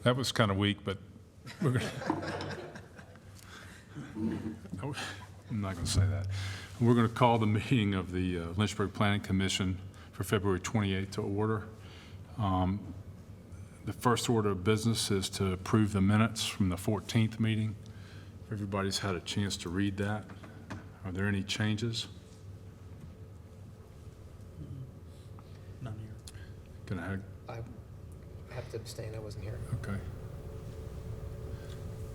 That was kind of weak, but we're gonna, I'm not going to say that. We're going to call the meeting of the Lynchburg Planning Commission for February 28th to order. The first order of business is to approve the minutes from the 14th meeting. Everybody's had a chance to read that. Are there any changes? None here. Can I have, I have to abstain, I wasn't here. okay.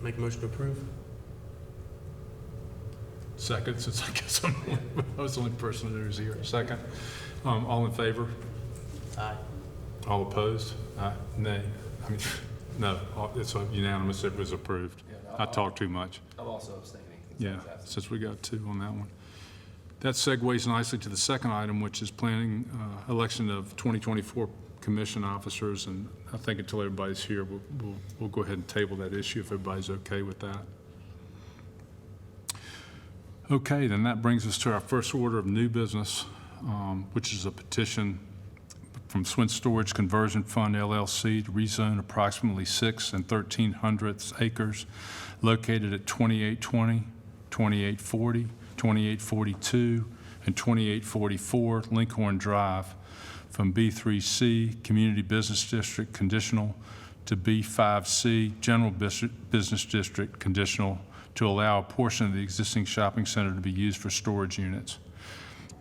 Make a motion to approve? Second, since I guess I was the only person that was here. Second. All in favor? Aye. All opposed? Nay. I mean, no, it's unanimous. It was approved. Yeah, no, I talked too much. I'm also abstaining. Yeah, since we got two on that one. That segues nicely to the second item, which is planning election of 2024 commission officers. And I think until everybody's here, we'll go ahead and table that issue if everybody's okay with that. Okay, then that brings us to our first order of new business, which is a petition from Swin Storage Conversion Fund LLC to rezone approximately 6 1/1300 acres located at 2820, 2840, 2842, and 2844 Lincoln Drive from B3C Community Business District conditional to B5C General Business District conditional to allow a portion of the existing shopping center to be used for storage units.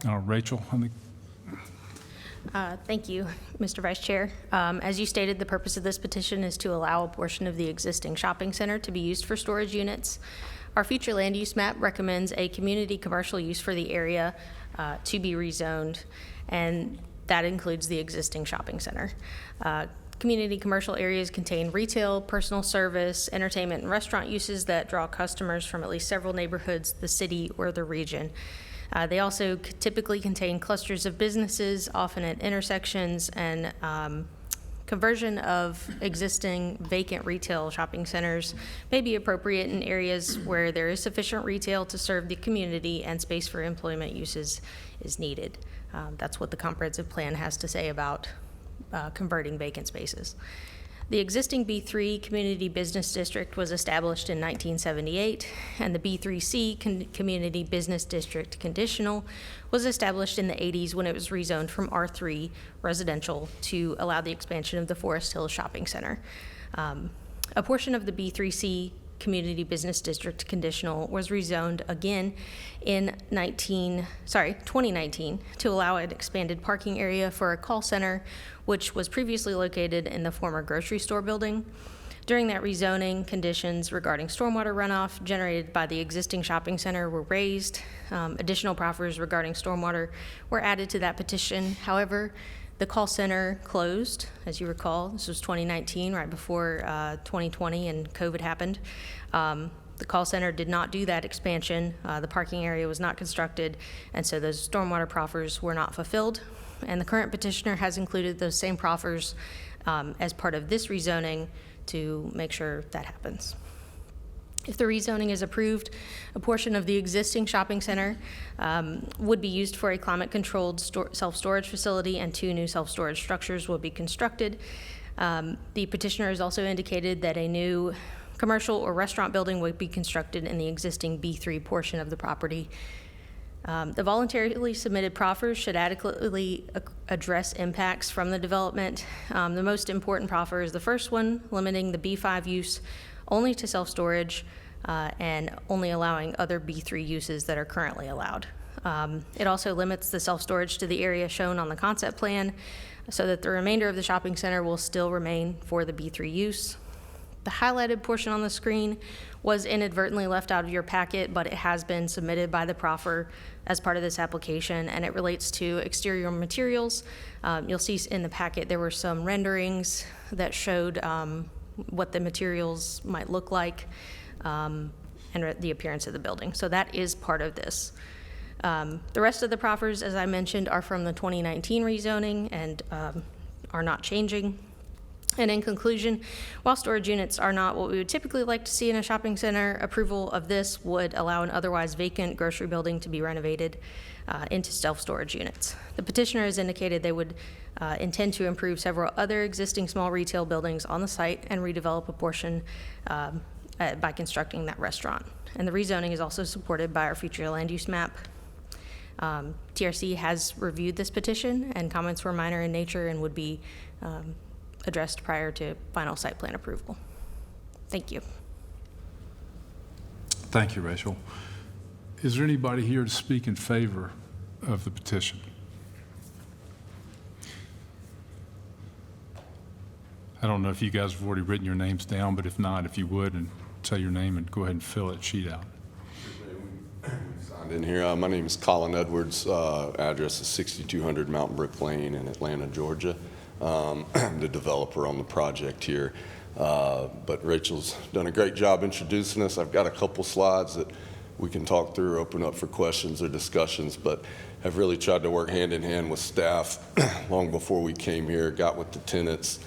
Rachel, I think. Thank you, Mr. Vice Chair. As you stated, the purpose of this petition is to allow a portion of the existing shopping center to be used for storage units. Our future land use map recommends a community commercial use for the area to be rezoned, and that includes the existing shopping center. Community commercial areas contain retail, personal service, entertainment, and restaurant uses that draw customers from at least several neighborhoods, the city, or the region. They also typically contain clusters of businesses, often at intersections, and conversion of existing vacant retail shopping centers may be appropriate in areas where there is sufficient retail to serve the community and space for employment uses is needed. That's what the comprehensive plan has to say about converting vacant spaces. The existing B3 Community Business District was established in 1978, and the B3C Community Business District Conditional was established in the 80s when it was rezoned from R3 residential to allow the expansion of the Forest Hills Shopping Center. A portion of the B3C Community Business District Conditional was rezoned again in 2019 to allow an expanded parking area for a call center, which was previously located in the former grocery store building. During that rezoning, conditions regarding stormwater runoff generated by the existing shopping center were raised. Additional proffers regarding stormwater were added to that petition. However, the call center closed, as you recall. This was 2019, right before 2020 and COVID happened. The call center did not do that expansion. The parking area was not constructed, and so those stormwater proffers were not fulfilled. And the current petitioner has included those same proffers as part of this rezoning to make sure that happens. If the rezoning is approved, a portion of the existing shopping center would be used for a climate-controlled self-storage facility, and 2 new self-storage structures will be constructed. The petitioner has also indicated that a new commercial or restaurant building would be constructed in the existing B3 portion of the property. The voluntarily submitted proffers should adequately address impacts from the development. The most important proffer is the first one, limiting the B5 use only to self-storage and only allowing other B3 uses that are currently allowed. It also limits the self-storage to the area shown on the concept plan so that the remainder of the shopping center will still remain for the B3 use. The highlighted portion on the screen was inadvertently left out of your packet, but it has been submitted by the proffer as part of this application, and it relates to exterior materials. You'll see in the packet there were some renderings that showed what the materials might look like and the appearance of the building. So that is part of this. The rest of the proffers, as I mentioned, are from the 2019 rezoning and are not changing. And in conclusion, while storage units are not what we would typically like to see in a shopping center, approval of this would allow an otherwise vacant grocery building to be renovated into self-storage units. The petitioner has indicated they would intend to improve several other existing small retail buildings on the site and redevelop a portion by constructing that restaurant. And the rezoning is also supported by our future land use map. TRC has reviewed this petition, and comments were minor in nature and would be addressed prior to final site plan approval. Thank you. Thank you, Rachel. Is there anybody here to speak in favor of the petition? I don't know if you guys have already written your names down, but if not, if you would, and say your name and go ahead and fill that sheet out. Signed in here. My name is Colin Edwards. Address is 6200 Mountain Brook Lane in Atlanta, Georgia. I'm the developer on the project here. But Rachel's done a great job introducing us. I've got a couple slides that we can talk through, open up for questions or discussions, but have really tried to work hand in hand with staff long before we came here, got with the tenants.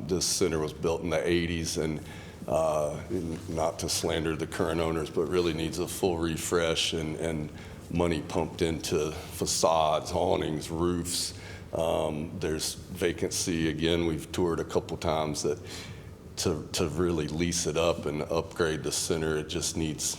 This center was built in the 80s, and not to slander the current owners, but really needs a full refresh and money pumped into facades, awnings, roofs. There's vacancy. Again, we've toured a couple times that to really lease it up and upgrade the center, it just needs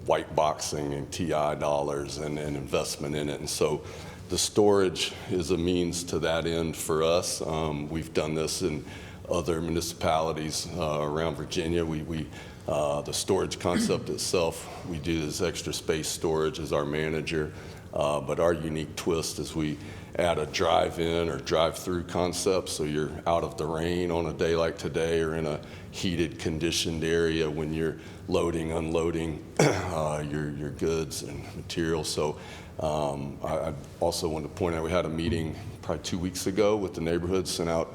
white boxing and TI dollars and investment in it. And so the storage is a means to that end for us. We've done this in other municipalities around Virginia. The storage concept itself, we do this extra space storage as our manager, but our unique twist is we add a drive-in or drive-through concept, so you're out of the rain on a day like today or in a heated, conditioned area when you're loading, unloading your goods and materials. So I also want to point out we had a meeting probably 2 weeks ago with the neighborhood, sent out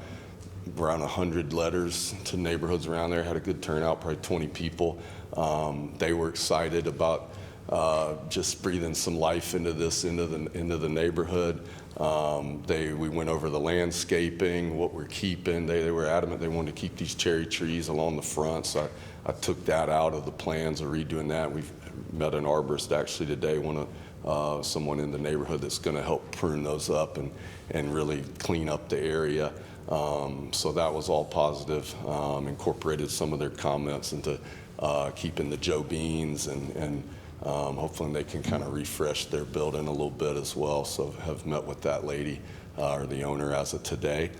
around 100 letters to neighborhoods around there, had a good turnout, probably 20 people. They were excited about just breathing some life into this, into the neighborhood. We went over the landscaping, what we're keeping. They were adamant they wanted to keep these cherry trees along the front, so I took that out of the plans of redoing that. We've met an arborist actually today, someone in the neighborhood that's going to help prune those up and really clean up the area. So that was all positive. Incorporated some of their comments into keeping the Joe Beans and hopefully they can kind of refresh their building a little bit as well. So have met with that lady or the owner as of today.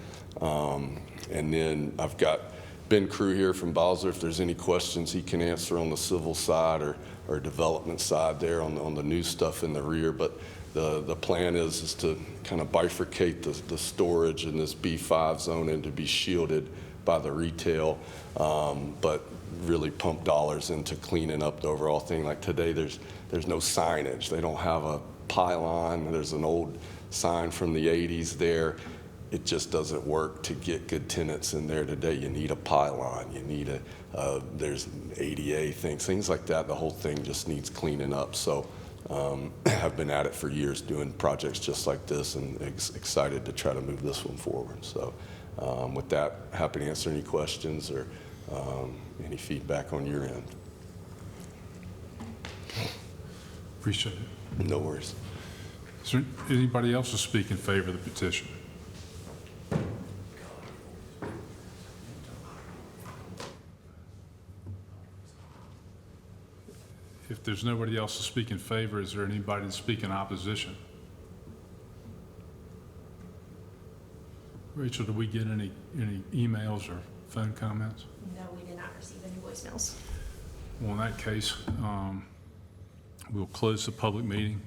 And then I've got Ben Crew here from Bowser. If there's any questions he can answer on the civil side or development side there on the new stuff in the rear. But the plan is to kind of bifurcate the storage in this B5 zone and to be shielded by the retail, but really pump dollars into cleaning up the overall thing. Like today, there's no signage. They don't have a pylon. There's an old sign from the 80s there. It just doesn't work to get good tenants in there today. You need a pylon. You need there's ADA things like that. The whole thing just needs cleaning up. So I've been at it for years doing projects just like this and excited to try to move this one forward. So with that, happy to answer any questions or any feedback on your end. Appreciate it. No worries. Is there anybody else to speak in favor of the petition? If there's nobody else to speak in favor, is there anybody to speak in opposition? Rachel, did we get any emails or phone comments? No, we did not receive any voicemails. Well, in that case, we'll close the public meeting.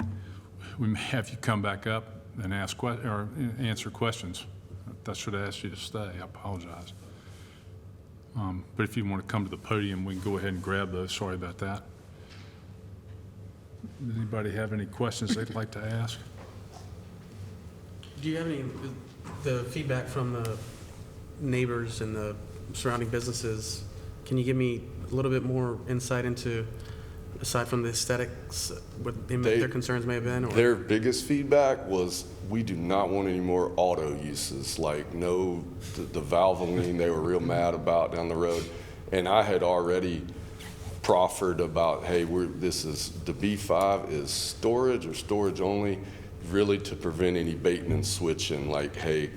We may have you come back up and answer questions. I should have asked you to stay. I apologize. But if you want to come to the podium, we can go ahead and grab those. Sorry about that. Does anybody have any questions they'd like to ask? Do you have the feedback from the neighbors and the surrounding businesses? Can you give me a little bit more insight into aside from the aesthetics, what They- their concerns may have been? Or? Their biggest feedback was, we do not want any more auto uses, like the Valvoline they were real mad about down the road. And I had already proffered about, hey, the B5 is storage or storage only, really to prevent any baiting and switching, like, hey,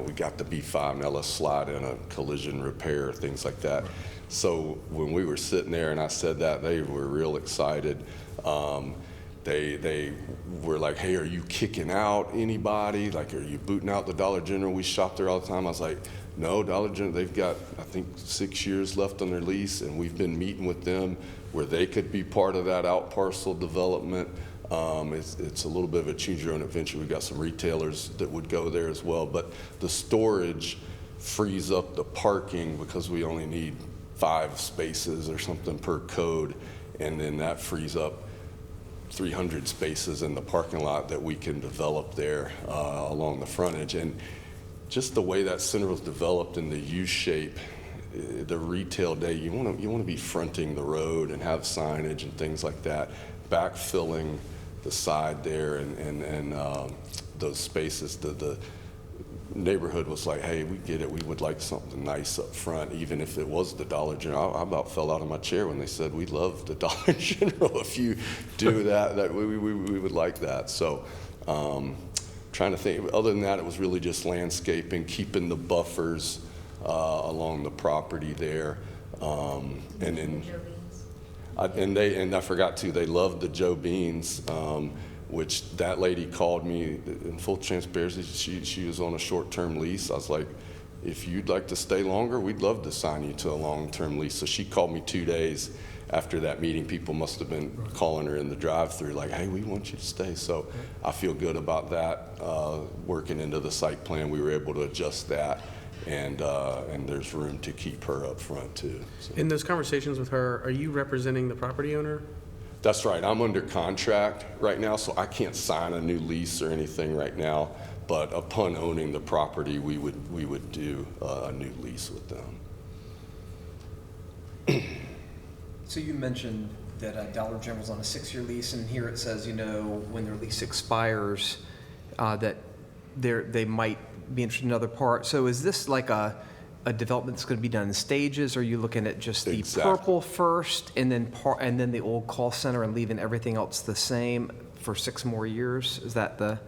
we got the B5, now let's slide in a collision repair, things like that. So when we were sitting there and I said that, they were real excited. They were like, hey, are you kicking out anybody? Like, are you booting out the Dollar General? We shop there all the time. I was like, no, Dollar General, they've got, I think, 6 years left on their lease, and we've been meeting with them where they could be part of that out parcel development. It's a little bit of a choose your own adventure. We've got some retailers that would go there as well, but the storage frees up the parking because we only need 5 spaces or something per code, and then that frees up 300 spaces in the parking lot that we can develop there along the frontage. And just the way that center was developed in the U shape, the retail day, you want to be fronting the road and have signage and things like that, backfilling the side there and those spaces. The neighborhood was like, hey, we get it. We would like something nice up front, even if it was the Dollar General. I about fell out of my chair when they said, we love the Dollar General. If you do that we would like that. So trying to think, other than that, it was really just landscaping, keeping the buffers along the property there. And then, I forgot to, they loved the Joe Beans, which that lady called me in full transparency. She was on a short-term lease. I was like, if you'd like to stay longer, we'd love to sign you to a long-term lease. So she called me 2 days after that meeting. People must have been calling her in the drive-through like, hey, we want you to stay. So I feel good about that. Working into the site plan, we were able to adjust that, and there's room to keep her up front too. So. In those conversations with her, are you representing the property owner? That's right. I'm under contract right now, so I can't sign a new lease or anything right now. But upon owning the property, we would do a new lease with them. So you mentioned that Dollar General's on a 6-year lease, and here it says, when their lease expires, that they might be interested in another part. So is this like a development that's going to be done in stages? Or are you looking at just the Exactly. purple first, and then the old call center, and leaving everything else the same for 6 more years? Is that the?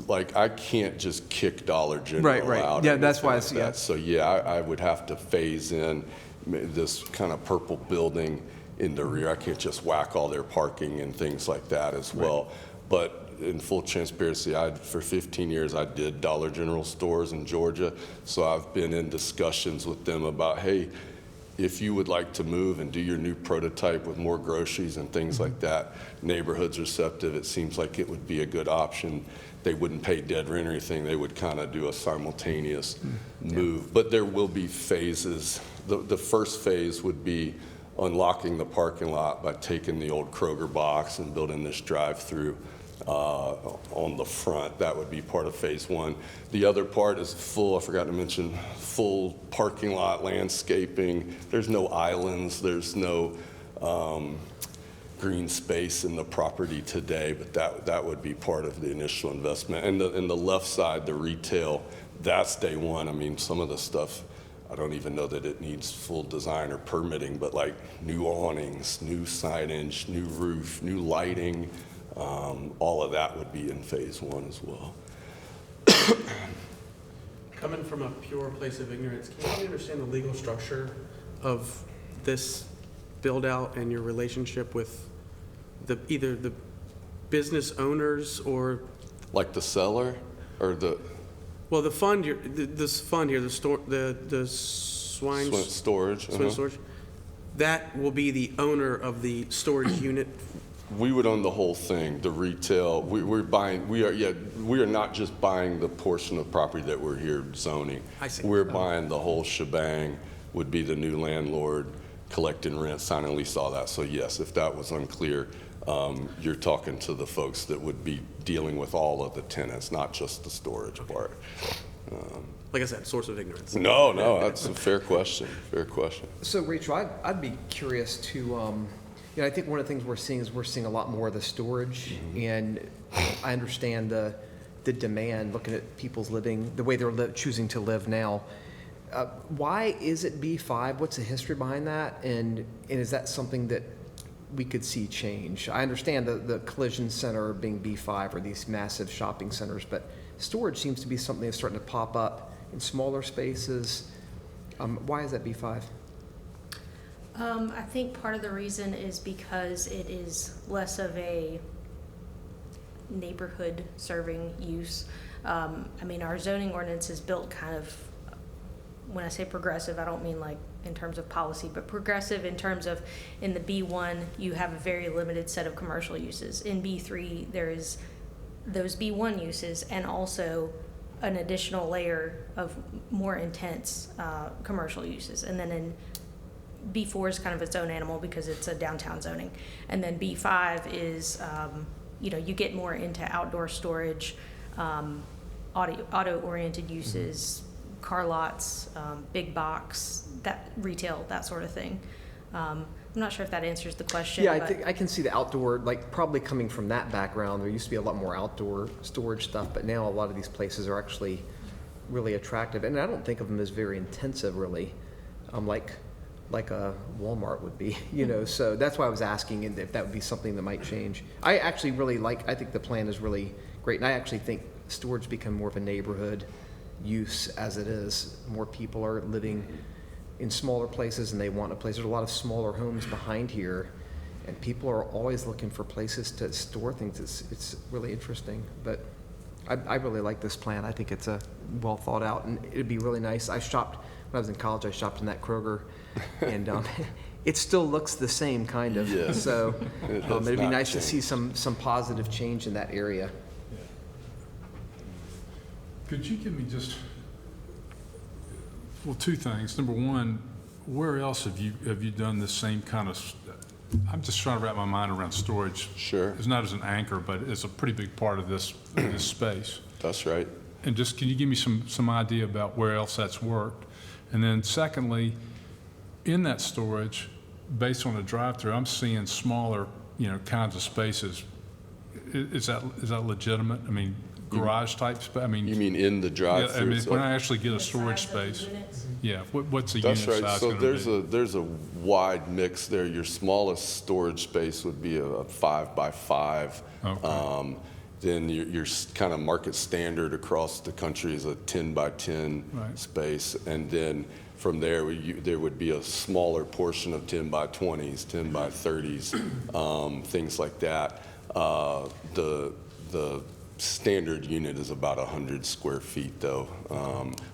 Like, I can't just kick Dollar General Right. out. Yeah, or that's why anything like it's- that. So yeah, I would have to phase in this kind of purple building in the rear. I can't just whack all their parking and things like that as well. But in full transparency, for 15 years, I did Dollar General stores in Georgia. So I've been in discussions with them about, hey, if you would like to move and do your new prototype with more groceries and things like that, neighborhood's receptive, it seems like it would be a good option. They wouldn't pay dead rent or anything. They would kind of do a simultaneous move. But there will be phases. The first phase would be unlocking the parking lot by taking the old Kroger box and building this drive-through on the front. That would be part of phase 1. The other part is I forgot to mention, full parking lot landscaping. There's no islands, there's no green space in the property today, but that would be part of the initial investment. And the left side, the retail, that's day one. I mean, some of the stuff, I don't even know that it needs full design or permitting, but like new awnings, new signage, new roof, new lighting, all of that would be in phase 1 as well. Coming from a pure place of ignorance, can you understand the legal structure of this build-out and your relationship with either the business owners or? Like the seller or Well, the fund here, this fund here, the swine storage? storage, that will be the owner of the storage unit. We would own the whole thing, the retail. We are not just buying the portion of property that we're here zoning. I see. We're buying the whole shebang, would be the new landlord, collecting rent, signing lease, all that. So yes, if that was unclear, you're talking to the folks that would be dealing with all of the tenants, not just the storage part. Like I said, source of ignorance. No, that's a fair question, fair question. So Rachel, I'd be curious to, Yeah, I think one of the things we're seeing is we're seeing a lot more of the storage, and I understand the demand, looking at people's living, the way they're choosing to live now. Why is it B5? What's the history behind that? And is that something that we could see change? I understand the collision center being B5 or these massive shopping centers, but storage seems to be something that's starting to pop up in smaller spaces. Why is that B5? I think part of the reason is because it is less of a neighborhood serving use. I mean, our zoning ordinance is built kind of, when I say progressive, I don't mean like in terms of policy, but progressive in terms of, in the B1, you have a very limited set of commercial uses. In B3, there is those B1 uses and also an additional layer of more intense commercial uses. And then in B4 is kind of its own animal because it's a downtown zoning. And then B5 is, you get more into outdoor storage, auto-oriented uses, car lots, big box, that retail, that sort of thing. I'm not sure if that answers the question. Yeah, I but think I can see the outdoor, like probably coming from that background. There used to be a lot more outdoor storage stuff, but now a lot of these places are actually really attractive. And I don't think of them as very intensive, really, like a Walmart would be, So that's why I was asking if that would be something that might change. I actually really I think the plan is really great. And I actually think storage become more of a neighborhood use as it is. More people are living in smaller places and they want a place. There's a lot of smaller homes behind here, and people are always looking for places to store things. It's really interesting, but I really like this plan. I think it's a well thought out, and it'd be really nice. I shopped, when I was in college, I shopped in that Kroger, and it still looks the same kind of. Yes. So It has it'd be not nice to see changed. some positive change in that area. Could you give me just, well, two things. Number one, where else have you done this same kind of, I'm just trying to wrap my mind around storage. Sure. It's not as an anchor, but it's a pretty big part of this space. That's right. And just, can you give me some idea about where else that's worked? And then secondly, in that storage, based on the drive-through, I'm seeing smaller, kinds of spaces. Is that legitimate? I mean, garage type space? I mean, You mean in the yeah, I drive-through? mean, So- when I actually get a the storage size of the space, units. yeah, what's the unit That's right. size So going to be? there's a wide mix there. Your smallest storage space would be a 5x5. Okay. Then your kind of market standard across the country is a 10x10 Right. space, and then from there there would be a smaller portion of 10x20s, 10x30s, things like that. The standard unit is about 100 square feet, though.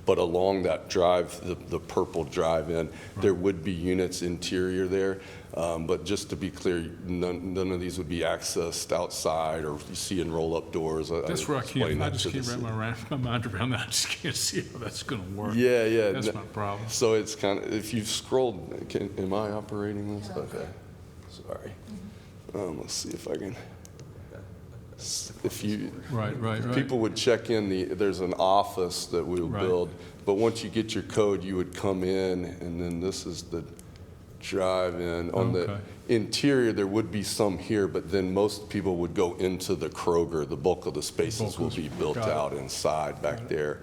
But along that drive, the purple drive-in, there would be units interior there. But just to be clear, none of these would be accessed outside or you see in roll-up doors. That's where I explained can't, I that just to the can't wrap my mind around that. I just can't see how that's going to work. Yeah. That's my problem. So it's kind of, if you've scrolled, am I operating this? Okay, sorry. Let's see if I can, if you, Right. people would check in, there's an office that we'll Right. build, but once you get your code, you would come in, and then this is the drive-in. On the Okay. interior, there would be some here, but then most people would go into the Kroger. The bulk of the spaces will be built Got it. out inside back there.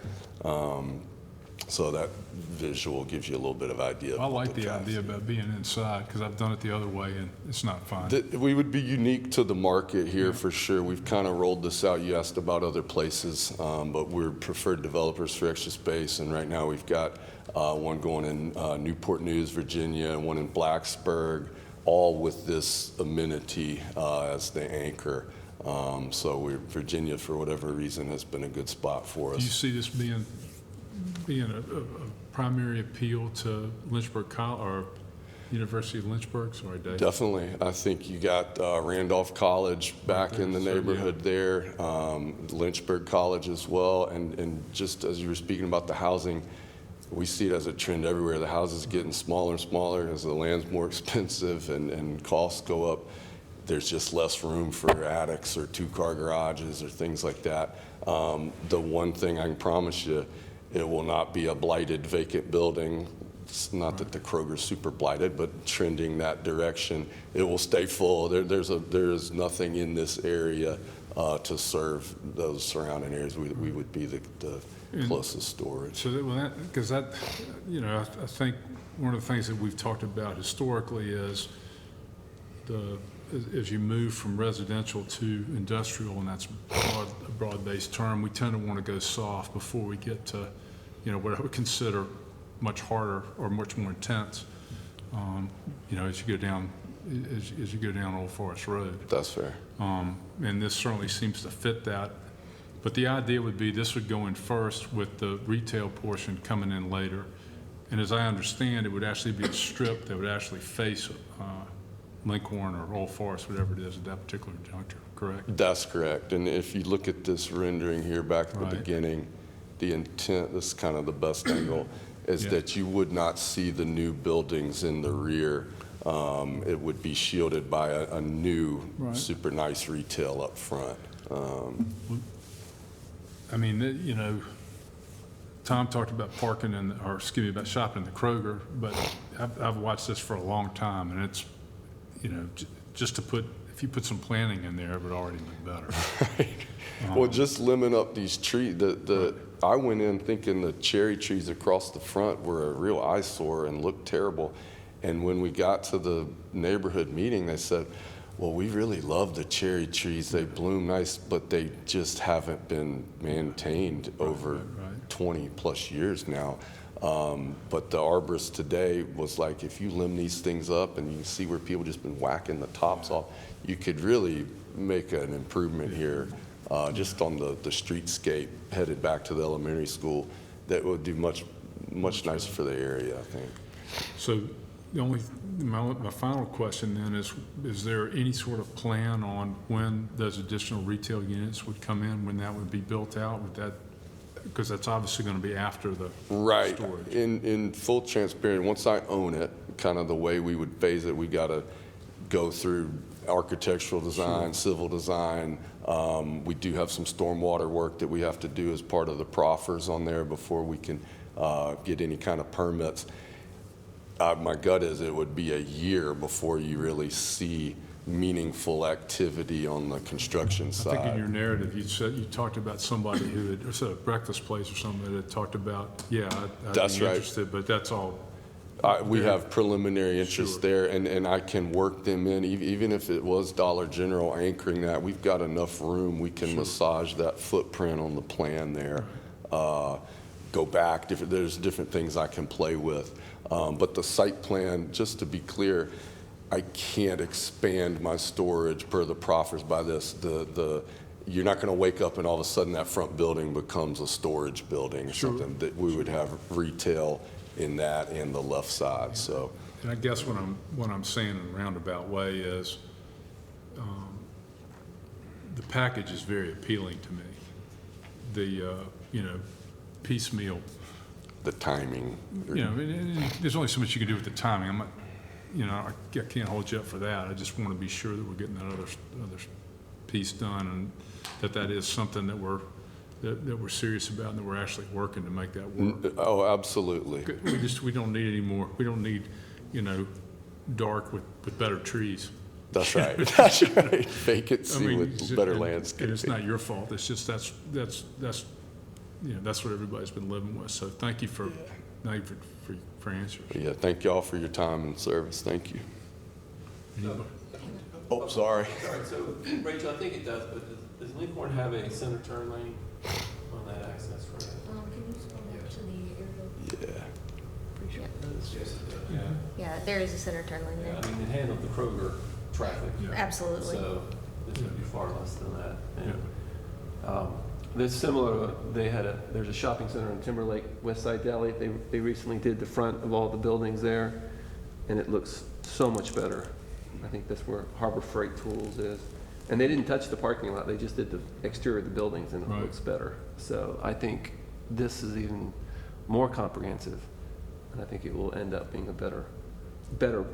So that visual gives you a little bit of idea. I of what like the drive- idea about being inside because I've done it the other way and it's not fun. We would be unique to the market here for sure. We've kind of rolled this out. You asked about other places, but we're preferred developers for Extra Space, and right now we've got one going in Newport News, Virginia, and one in Blacksburg, all with this amenity as the anchor. So Virginia, for whatever reason, has been a good spot for Do you us. see this being a primary appeal to Lynchburg or University of Lynchburg? Sorry, Dave. Definitely. I think you got Randolph College back in the So, yeah. neighborhood there, Lynchburg College as well. And just as you were speaking about the housing, we see it as a trend everywhere. The houses getting smaller and smaller as the land's more expensive and costs go up. There's just less room for attics or two-car garages or things like that. The one thing I can promise you, it will not be a blighted vacant building It's not that the Kroger's super blighted, but trending that direction. It will stay full. There is nothing in this area to serve those surrounding areas. We would be the closest storage. So because that, I think one of the things that we've talked about historically is as you move from residential to industrial, and that's a broad-based term, we tend to want to go soft before we get to, what I would consider much harder or much more intense, as you go down Old Forest Road. That's fair. And this certainly seems to fit that. But the idea would be this would go in first with the retail portion coming in later. And as I understand, it would actually be a strip that would actually face Lincoln or Old Forest, whatever it is at that particular juncture, correct? That's correct. And if you look at this rendering here back at the Right. beginning, the intent, this is kind of the best angle, is Yeah. that you would not see the new buildings in the rear. It would be shielded by a new, Right. super nice retail up front. I mean, Tom talked about parking about shopping in the Kroger, but I've watched this for a long time, and it's, just if you put some planning in there, it would already look better. Well, just limit up these trees. I went in thinking the cherry trees across the front were a real eyesore and looked terrible. And when we got to the neighborhood meeting, they said, well, we really love the cherry trees. They bloom nice, but they just haven't been maintained over 20 plus years now. But the arborist today was like, if you limb these things up and you can see where people just been whacking the tops off, you could really make an improvement here just on the streetscape headed back to the elementary school that would do much nicer for the area, I think. So my final question then is there any sort of plan on when those additional retail units would come in, when that would be built out? Because that's obviously going to be after the Right. storage. In full transparency, once I own it, kind of the way we would phase it, we got to go through architectural design, civil design. We do have some stormwater work that we have to do as part of the proffers on there before we can get any kind of permits. My gut is it would be a year before you really see meaningful activity on the construction I think in your side. narrative, you talked about somebody who had, or said a breakfast place or something that had talked about, I'd That's be right. interested, but that's all. We Very- have preliminary interest Sure. there, and I can work them in, even if it was Dollar General anchoring that, we've got enough room, we can massage that footprint on the plan there. Go back, there's different things I can play with. But the site plan, just to be clear, I can't expand my storage per the proffers by this. You're not going to wake up and all of a sudden that front building becomes a storage building or something. That we would have retail in that and the left side, so. And I guess what I'm saying in a roundabout way is, the package is very appealing to me. The, piecemeal, The timing. there's only so much you can do with the timing. I'm not, I can't hold you up for that. I just want to be sure that we're getting that other piece done, and that is something that we're serious about and that we're actually working to make that work. Oh, absolutely. We don't need any more. We don't need, dark with better trees. That's right. That's right. Vacancy with better and landscaping. it's not your fault. It's just that's what everybody's been living with. So thank you for answers. Yeah, thank y'all for your time and service. Thank you. Anybody? Oh, sorry. Sorry, so Rachel, I think it does, but does Lincoln have a center turn lane on that access road? Can you scroll up to the aerial? Yeah. Yeah. Yeah, there is a center turn lane Yeah, there. I mean, it handled the Kroger traffic. Yeah. Absolutely. So this would be far less than that. And, there's similar, there's a shopping center in Timberlake, West Side Deli. They recently did the front of all the buildings there, and it looks so much better. I think that's where Harbor Freight Tools is. And they didn't touch the parking lot, they just did the exterior of the buildings, and it Right. looks better. So I think this is even more comprehensive, and I think it will end up being a better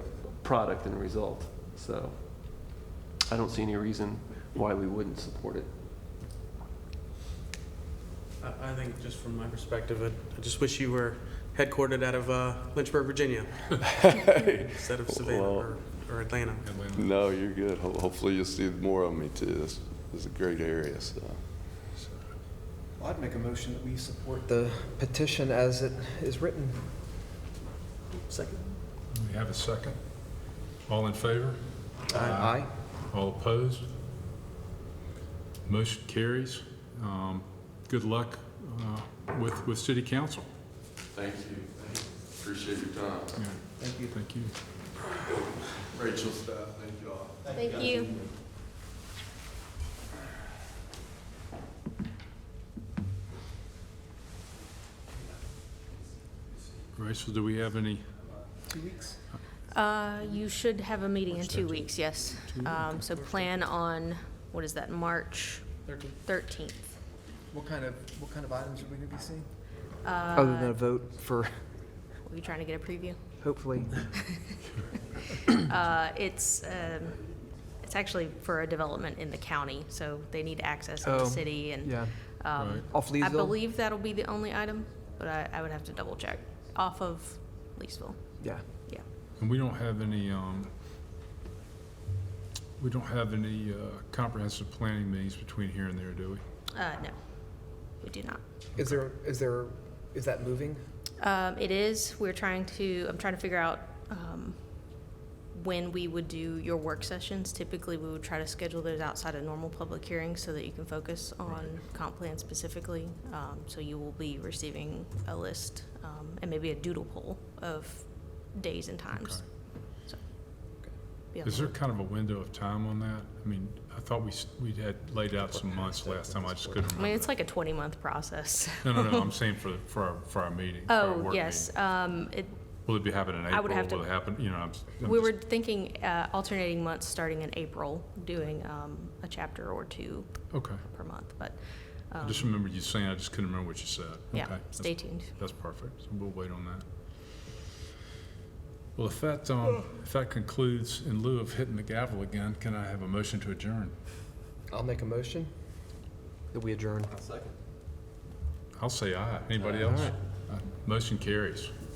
product and result. So I don't see any reason why we wouldn't support it. I think just from my perspective, I just wish you headquartered out of Lynchburg, Virginia, instead of Savannah or Atlanta. No, you're good. Hopefully you'll see more of me too. This is a great area, so. Well, I'd make a motion that we support the petition as it is written. Second. We have a second. All in favor? Aye. All opposed? Motion carries. Good luck with city council. Thank you. Appreciate your time. Thank you. Thank you. Rachel, staff, thank you all. Thank you. Rachel, do we have any? 2 weeks? You should have a meeting in 2 weeks, yes. So plan on, what is that, March 13th. What kind of items are we going to be seeing? Other than a vote for, Were you trying to get a preview? hopefully. It's actually for a development in the county, so they need access in the city, and Yeah. Right. Off I Leesville? believe that'll be the only item, but I would have to double check. Off of Leesville, Yeah. yeah. And we don't have any comprehensive planning meetings between here and there, do we? No, we do not. Is that moving? It is, I'm trying to figure out when we would do your work sessions. Typically, we would try to schedule those outside of normal public hearings so that you can focus on comp plan specifically. So you will be receiving a list and maybe a doodle poll of days and times. So, be on Is the there kind of a window of time on that? I mean, I thought we had laid out some months last time, I just couldn't I mean, remember. it's like a 20-month process. No, I'm saying for our meeting. for our Oh, work yes. meeting. Will it be happening in April? I would have to- Will it happen, I'm We just- were thinking alternating months starting in April, doing a chapter or two Okay. per month, but I just remember you saying, I just couldn't remember what you said. yeah, Okay. stay tuned. That's perfect. So we'll wait on that. Well, if that concludes, in lieu of hitting the gavel again, can I have a motion to adjourn? I'll make a motion that we adjourn. Second. I'll say aye. Anybody else? Motion carries.